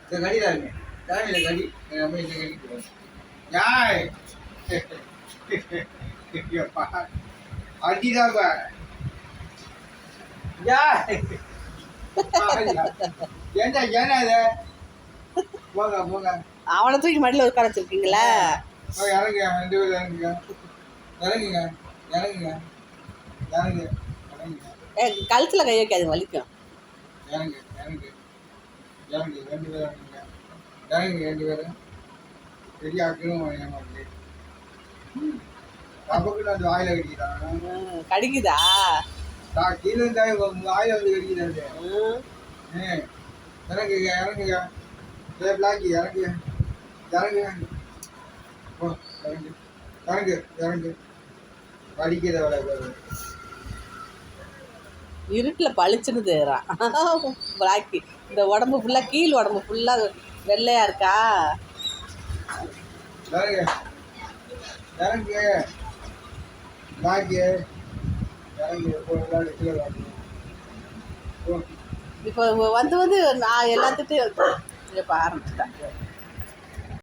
இந்த கடிதான் இருக்கு. தேவையில்லை கடி. நம்ம இந்த கடி போடுவோம். யாய் அடிதான் பாரு. யாய் என்ன என்ன இது? போங்க போங்க. அவனை தூக்கி மடியில் உட்கார வச்சிருக்கீங்களா? இறங்குங்க, 2 பேரும் இறங்குங்க. இறங்குங்க இறங்குங்க இறங்கு இறங்குங்க. கழுத்தில் கை வைக்காது, வலிக்கும். இறங்கு இறங்கு இறங்கு 2 பேரும் இறங்குங்க. இறங்குங்க 2 பேரும். பெரிய ஆக்கணும் ஏமாந்து நமக்கு அந்த வாயில கடிக்கிறான். கடிக்குதா? கீழே இருந்தா வாயில வந்து கடிக்கிறாரு. இறங்குங்க இறங்குங்க. பிளாக்கி இறங்குங்க இறங்குங்க. இறங்கு இறங்கு இறங்கு. படிக்கிற வேலை இருட்டில் பளிச்சுன்னு தேறான் பிளாக்கி. இந்த உடம்பு ஃபுல்லாக, கீழ் உடம்பு ஃபுல்லாக வெள்ளையா இருக்கா? இறங்கு இறங்கு பிளாக்கி இறங்கு. இப்போ வந்து வந்து நான் எல்லாத்துட்டையும் இப்போ ஆரம்பிச்சிட்டேன்.